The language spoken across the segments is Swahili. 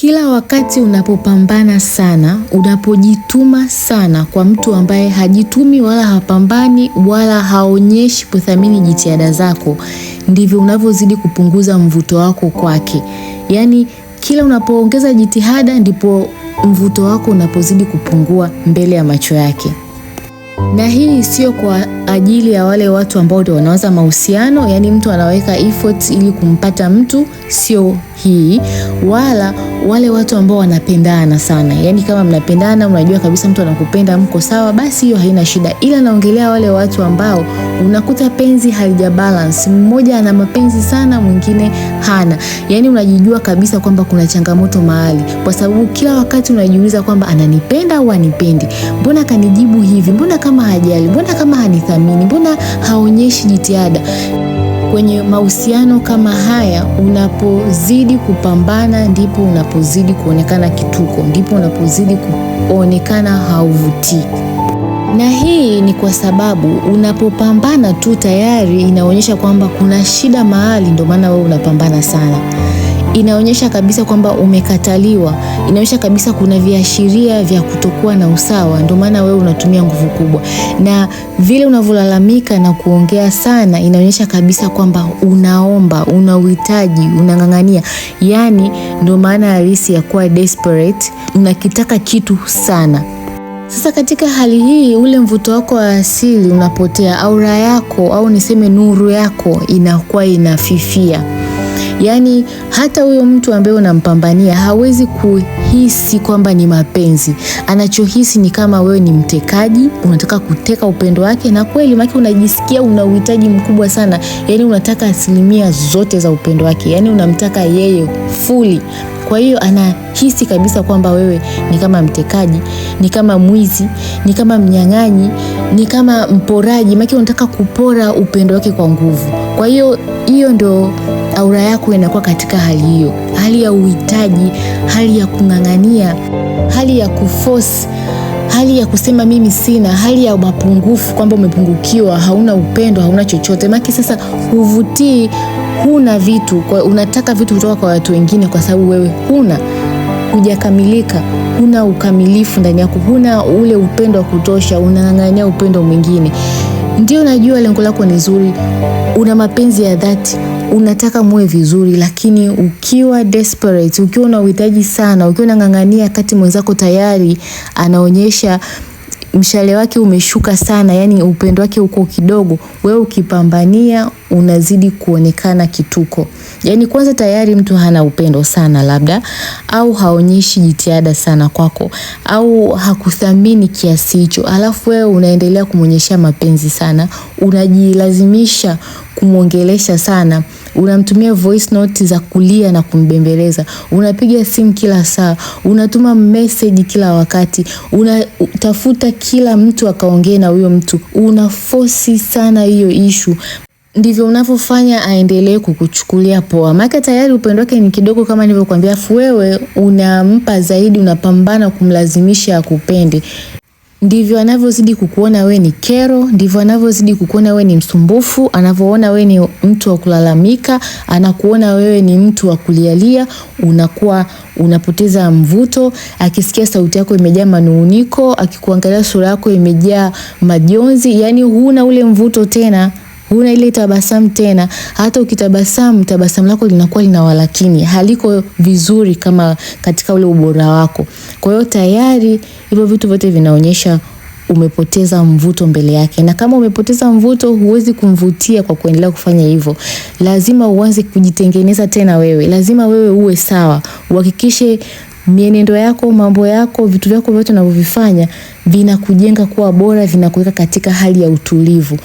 Kila wakati unapopambana sana, unapojituma sana kwa mtu ambaye hajitumi wala hapambani wala haonyeshi kuthamini jitihada zako, ndivyo unavyozidi kupunguza mvuto wako kwake. Yaani kila unapoongeza jitihada ndipo mvuto wako unapozidi kupungua mbele ya macho yake. Na hii sio kwa ajili ya wale watu ambao ndio wanaanza mahusiano, yani mtu anaweka effort ili kumpata mtu, sio hii. Wala wale watu ambao wanapendana sana. Yani kama mnapendana, unajua kabisa mtu anakupenda, mko sawa, basi hiyo haina shida. Ila naongelea wale watu ambao unakuta penzi halija balance. Mmoja ana mapenzi sana, mwingine hana. Yani unajijua kabisa kwamba kuna changamoto mahali. Kwa sababu kila wakati unajiuliza kwamba ananipenda au hanipendi. Mbona kanijibu hivi? Mbona kama hajali? Mbona kama hanithamini? Mbona haonyeshi jitihada? Kwenye mahusiano kama haya, unapozidi kupambana ndipo unapozidi kuonekana kituko, ndipo unapozidi kuonekana hauvutii. Na hii ni kwa sababu unapopambana tu tayari inaonyesha kwamba kuna shida mahali, ndio maana wewe unapambana sana. Inaonyesha kabisa kwamba umekataliwa, inaonyesha kabisa kuna viashiria vya kutokuwa na usawa, ndio maana wewe unatumia nguvu kubwa. Na vile unavyolalamika na kuongea sana inaonyesha kabisa kwamba unaomba, unauhitaji, unang'ang'ania. Yani ndio maana halisi ya kuwa desperate, unakitaka kitu sana. Sasa katika hali hii ule mvuto wako wa asili unapotea, aura yako au niseme nuru yako inakuwa inafifia. Yani hata huyo mtu ambaye unampambania hawezi kuhisi kwamba ni mapenzi. Anachohisi ni kama wewe ni mtekaji, unataka kuteka upendo wake, na kweli maki unajisikia una uhitaji mkubwa sana. Yani unataka asilimia zote za upendo wake. Yani unamtaka yeye fully. Kwa hiyo anahisi kabisa kwamba wewe ni kama mtekaji, ni kama mwizi, ni kama mnyang'anyi, ni kama mporaji. Maki unataka kupora upendo wake kwa nguvu. Kwa hiyo ndo aura yako inakuwa katika hali hiyo. Hali ya uhitaji, hali ya kung'ang'ania, hali ya kuforce, hali ya kusema mimi sina, hali ya mapungufu kwamba umepungukiwa, hauna upendo, hauna chochote. Maki sasa huvutii, huna vitu, unataka vitu kutoka kwa watu wengine kwa sababu wewe hujakamilika, huna ukamilifu ndani yako, huna ule upendo wa kutosha, unang'ang'ania upendo mwingine. Ndio najua lengo lako ni zuri, una mapenzi ya dhati, unataka muwe vizuri, lakini ukiwa desperate, ukiwa una uhitaji sana, ukiwa unang'ang'ania kati mwenzako tayari anaonyesha mshale wake umeshuka sana, yani upendo wake uko kidogo, wewe ukipambania unazidi kuonekana kituko. Yani kwanza tayari mtu hana upendo sana labda, au haonyeshi jitihada sana kwako, au hakuthamini kiasi hicho. Alafu wewe unaendelea kumuonyesha mapenzi sana, unajilazimisha kumuongelesha sana, unamtumia voice note za kulia na kumbembeleza, unapiga simu kila saa, unatuma message kila wakati, unatafuta kila mtu akaongee na huyo mtu, unaforce sana hiyo issue. Ndivyo unavyofanya aendelee kukuchukulia poa. Maana tayari upendo wake ni kidogo kama nilivyokuambia, afu wewe unampa zaidi, unapambana kumlazimisha akupende. Ndivyo anavyozidi kukuona wewe ni kero, ndivyo anavyozidi kukuona wewe ni msumbufu, anavyoona wewe ni mtu wa kulalamika, anakuona wewe ni mtu wa kulialia, unakuwa unapoteza mvuto. Akisikia sauti yako imejaa manunguniko, akikuangalia sura yako imejaa majonzi, yani huna ule mvuto tena, huna ile tabasamu tena. Hata ukitabasamu, tabasamu lako linakuwa lina walakini, haliko vizuri kama katika ule ubora wako. Kwa hiyo tayari hivyo vitu vyote vinaonyesha umepoteza mvuto mbele yake. Na kama umepoteza mvuto, huwezi kumvutia kwa kuendelea kufanya hivyo. Lazima uanze kujitengeneza tena wewe. Lazima wewe uwe sawa. Uhakikishe mienendo yako, mambo yako, vitu vyako vyote unavyovifanya vinakujenga kuwa bora, vinakuweka katika hali ya utulivu.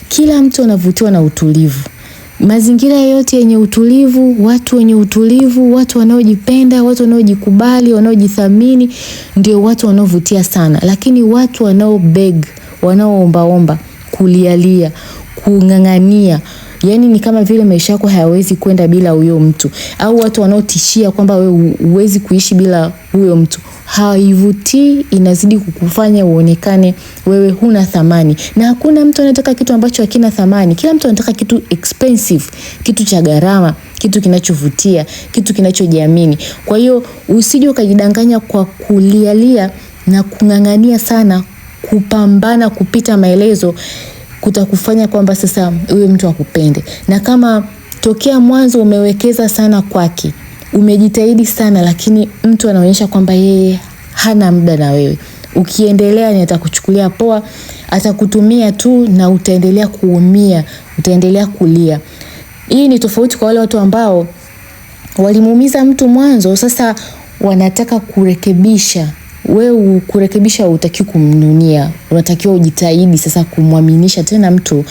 Kila mtu anavutiwa na utulivu. Mazingira yote yenye utulivu, watu wenye utulivu, watu wanaojipenda, watu wanaojikubali, wanaojithamini, ndio watu wanaovutia sana. Lakini watu wanaobeg, wanaoombaomba, kulialia, kung'ang'ania, Yani ni kama vile maisha yako hayawezi kwenda bila huyo mtu, au watu wanaotishia kwamba wewe huwezi kuishi bila huyo mtu. Haivutii, inazidi kukufanya uonekane wewe huna thamani. Na hakuna mtu anataka kitu ambacho hakina thamani. Kila mtu anataka kitu expensive, kitu cha gharama, kitu kinachovutia, kitu kinachojiamini. Kwa hiyo usije ukajidanganya kwa kulialia na kung'ang'ania sana, kupambana kupita maelezo, kutakufanya kwamba sasa huyo mtu akupende. Na kama tokea mwanzo umewekeza sana kwake, umejitahidi sana, lakini mtu anaonyesha kwamba yeye hana muda na wewe, ukiendelea ni atakuchukulia poa, atakutumia tu na utaendelea kuumia, utaendelea kulia. Hii ni tofauti kwa wale watu ambao walimuumiza mtu mwanzo, sasa wanataka kurekebisha. Wewe kurekebisha hutaki kumnunia, unatakiwa ujitahidi sasa kumwaminisha tena mtu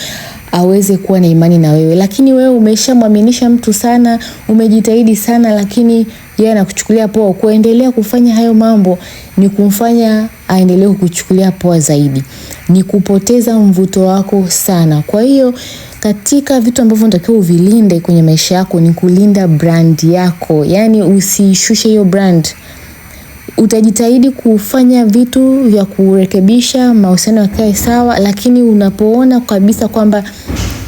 aweze kuwa na imani na wewe. Lakini wewe umeshamwaminisha mtu sana, umejitahidi sana, lakini yeye anakuchukulia poa. Kuendelea kufanya hayo mambo ni kumfanya aendelee kukuchukulia poa zaidi, ni kupoteza mvuto wako sana. Kwa hiyo katika vitu ambavyo unatakiwa uvilinde kwenye maisha yako ni kulinda brand yako, yani usishushe hiyo brand. Utajitahidi kufanya vitu vya kurekebisha mahusiano yakae sawa, lakini unapoona kabisa kwamba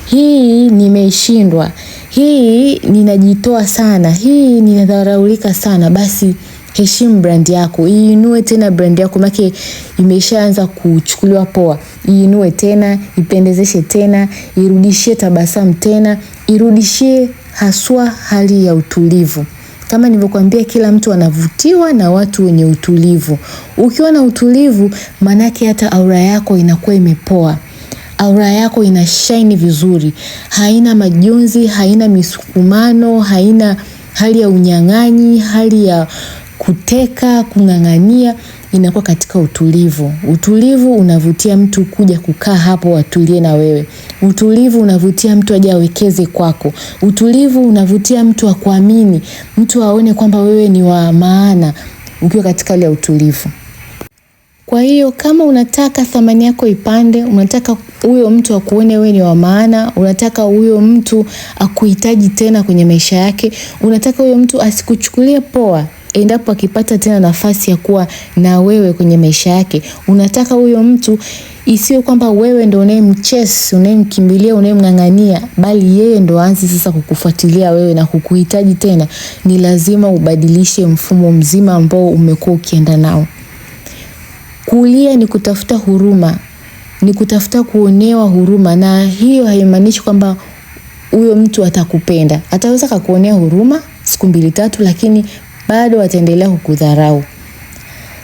hii nimeshindwa, hii ninajitoa sana, hii ninadharaulika sana, basi heshimu brand yako, iinue tena brand yako, maana imeshaanza kuchukuliwa poa. Iinue tena, ipendezeshe tena, irudishie tabasamu tena, irudishie haswa hali ya utulivu. Kama nilivyokuambia, kila mtu anavutiwa na watu wenye utulivu. Ukiwa na utulivu, manake hata aura yako inakuwa imepoa. Aura yako ina shine vizuri. Haina majonzi, haina misukumano, haina hali ya unyang'anyi, hali ya kuteka, kung'ang'ania, inakuwa katika utulivu. Utulivu unavutia mtu kuja kukaa hapo atulie na wewe. Utulivu unavutia mtu aje awekeze kwako. Utulivu unavutia mtu akuamini, mtu aone kwamba wewe ni wa maana ukiwa katika ile utulivu. Kwa hiyo kama unataka thamani yako ipande, unataka huyo mtu akuone wewe ni wa maana, unataka huyo mtu akuhitaji tena kwenye maisha yake, unataka huyo mtu asikuchukulie poa endapo akipata tena nafasi ya kuwa na wewe kwenye maisha yake, unataka huyo mtu isiwe kwamba wewe ndio unayemchase, unayemkimbilia, unayemng'ang'ania, bali yeye ndio aanze sasa kukufuatilia wewe na kukuhitaji tena, ni lazima ubadilishe mfumo mzima ambao umekuwa ukienda nao. Kulia ni kutafuta huruma, ni kutafuta kuonewa huruma, na hiyo haimaanishi kwamba huyo mtu atakupenda. Ataweza kukuonea huruma siku 2-3, lakini bado ataendelea kukudharau.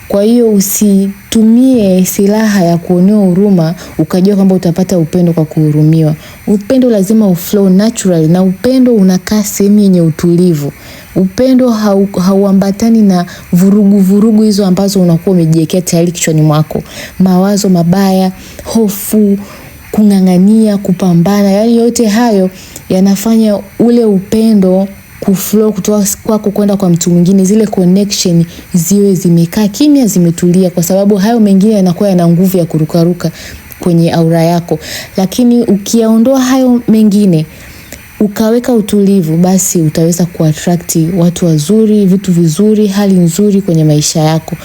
Kwa hiyo usitumie silaha ya kuonewa huruma ukajua kwamba utapata upendo kwa kuhurumiwa. Upendo lazima uflow natural, na upendo unakaa sehemu yenye utulivu. Upendo hauambatani na vurugu hizo ambazo unakuwa umejiwekea tayari kichwani mwako. Mawazo mabaya, hofu, kung'ang'ania, kupambana, yani yote hayo yanafanya ule upendo kuflow kutoka kwako kwenda kwa mtu mwingine, zile connection ziwe zimekaa kimya, zimetulia, kwa sababu hayo mengine yanakuwa yana nguvu ya kurukaruka kwenye aura yako. Lakini ukiaondoa hayo mengine ukaweka utulivu, basi utaweza kuattract watu wazuri, vitu vizuri, hali nzuri kwenye maisha yako.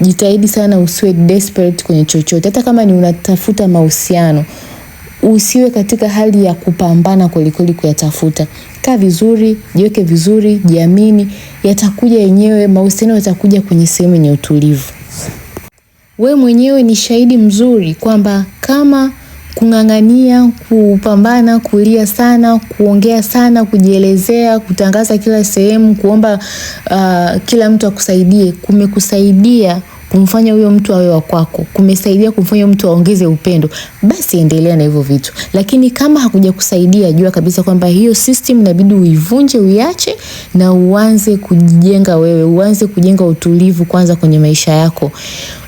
Jitahidi sana usiwe desperate kwenye chochote. Hata kama ni unatafuta mahusiano, usiwe katika hali ya kupambana kweli kuyatafuta. Kaa vizuri, jiweke vizuri, jiamini, yatakuja yenyewe, mahusiano yatakuja kwenye sehemu yenye utulivu. Wewe mwenyewe ni shahidi mzuri kwamba kama kung'ang'ania, kupambana, kulia sana, kuongea sana, kujielezea, kutangaza kila sehemu, kuomba kila mtu akusaidie, kumekusaidia kumfanya huyo mtu awe wa kwako, kumesaidia kumfanya mtu aongeze upendo, basi endelea na hivyo vitu. Lakini kama hakuja kusaidia, jua kabisa kwamba hiyo system inabidi uivunje, uiache, na uanze kujenga wewe, uanze kujenga utulivu kwanza kwenye maisha yako.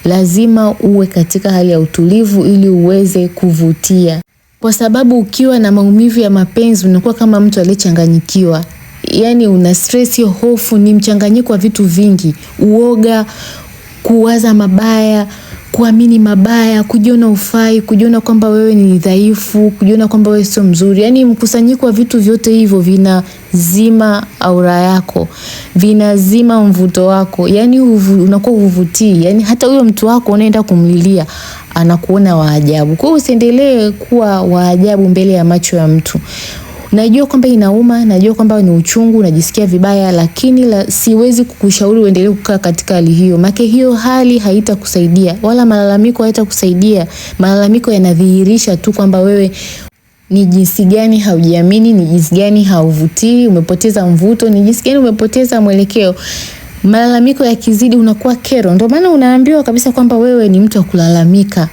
Lazima uwe katika hali ya utulivu ili uweze kuvutia, kwa sababu ukiwa na maumivu ya mapenzi unakuwa kama mtu aliyechanganyikiwa. Yani una stress, hofu, ni mchanganyiko wa vitu vingi, uoga, kuwaza mabaya, kuamini mabaya, kujiona ufai, kujiona kwamba wewe ni dhaifu, kujiona kwamba wewe sio mzuri. Yaani mkusanyiko wa vitu vyote hivyo vinazima aura yako, vinazima mvuto wako. Yaani unakuwa huvutii. Yaani hata huyo mtu wako unaenda kumlilia anakuona wa ajabu. Kwa hiyo usiendelee kuwa wa ajabu mbele ya macho ya mtu. Najua kwamba inauma, najua kwamba ni uchungu, unajisikia vibaya, lakini siwezi kukushauri uendelee kukaa katika hali hiyo. Maana hiyo hali haitakusaidia, wala malalamiko hayatakusaidia. Malalamiko yanadhihirisha tu kwamba wewe ni jinsi gani haujiamini, ni jinsi gani hauvutii, umepoteza mvuto, ni jinsi gani umepoteza mwelekeo. Malalamiko yakizidi unakuwa kero. Ndio maana unaambiwa kabisa kwamba wewe ni mtu wa kulalamika.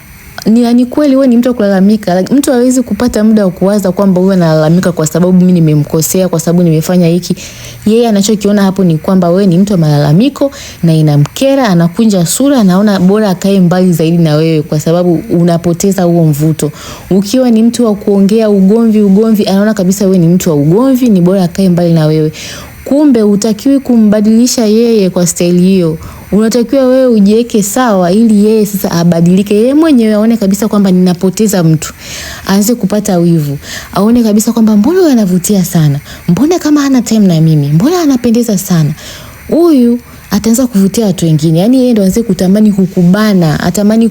Ni kweli wewe ni mtu wa kulalamika. Mtu hawezi kupata muda wa kuwaza kwamba wewe unalalamika kwa sababu mimi nimemkosea, kwa sababu nimefanya hiki. Yeye anachokiona hapo ni kwamba wewe ni mtu wa malalamiko na inamkera, anakunja sura, anaona bora akae mbali zaidi na wewe kwa sababu unapoteza huo mvuto. Ukiwa ni mtu wa kuongea ugomvi, anaona kabisa wewe ni mtu wa ugomvi, ni bora akae mbali na wewe. Kumbe utakiwi kumbadilisha yeye kwa staili hiyo. Unatakiwa wewe ujiweke sawa ili yeye sasa abadilike. Yeye mwenyewe aone kabisa kwamba ninapoteza mtu. Aanze kupata wivu. Aone kabisa kwamba mbona huyu anavutia sana? Mbona kama hana time na mimi? Mbona anapendeza sana? Huyu ataanza kuvutia watu wengine. Yaani yeye ndo aanze kutamani kukubana, atamani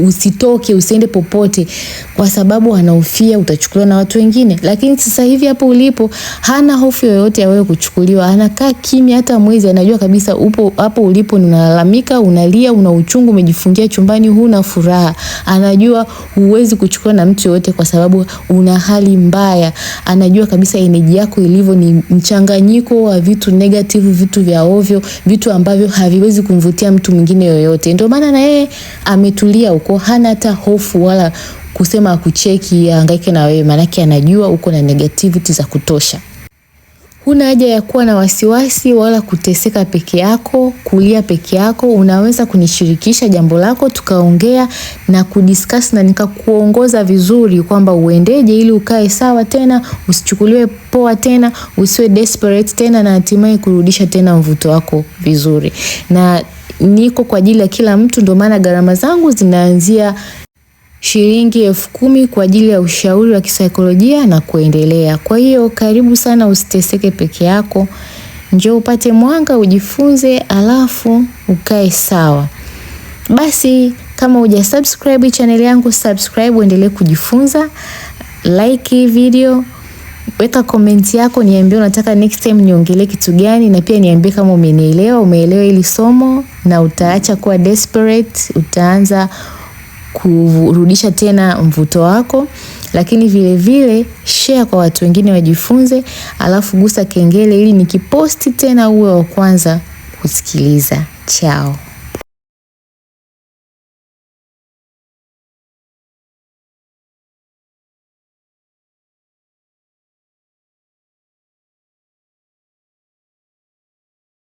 usitoke, usiende popote kwa sababu anahofia utachukuliwa na watu wengine. Lakini sasa hivi hapo ulipo hana hofu yoyote ya wewe kuchukuliwa. Anakaa kimya hata mwezi, anajua kabisa upo hapo ulipo unalalamika, unalia, una uchungu, umejifungia chumbani, huna furaha. Anajua huwezi kuchukuliwa na mtu yoyote kwa sababu una hali mbaya. Anajua kabisa energy yako ilivyo ni mchanganyiko wa vitu negative, vitu vya ovyo, vitu ambavyo haviwezi kumvutia mtu mwingine yoyote. Ndio maana na yeye ametulia huko, hana hata hofu wala kusema kucheki hangaike na wewe, maana yake anajua uko na negativity za kutosha. Huna haja ya kuwa na wasiwasi wala kuteseka peke yako, kulia peke yako. Unaweza kunishirikisha jambo lako, tukaongea na kudiscuss na nikakuongoza vizuri kwamba uendeje ili ukae sawa tena, usichukuliwe poa tena, usiwe desperate tena, na hatimaye kurudisha tena mvuto wako vizuri. Na niko kwa ajili ya kila mtu, ndio maana gharama zangu zinaanzia shilingi 10,000 kwa ajili ya ushauri wa kisaikolojia na kuendelea. Kwa hiyo karibu sana, usiteseke peke yako. Njoo upate mwanga, ujifunze, alafu ukae sawa. Basi kama hujasubscribe channel yangu, subscribe uendelee kujifunza. Like video, weka comment yako, niambie unataka next time niongelee kitu gani, na pia niambie kama umeelewa hili somo na utaacha kuwa desperate, utaanza kurudisha tena mvuto wako. Lakini vile vile share kwa watu wengine wajifunze, alafu gusa kengele ili nikiposti tena uwe wa kwanza kusikiliza. Chao.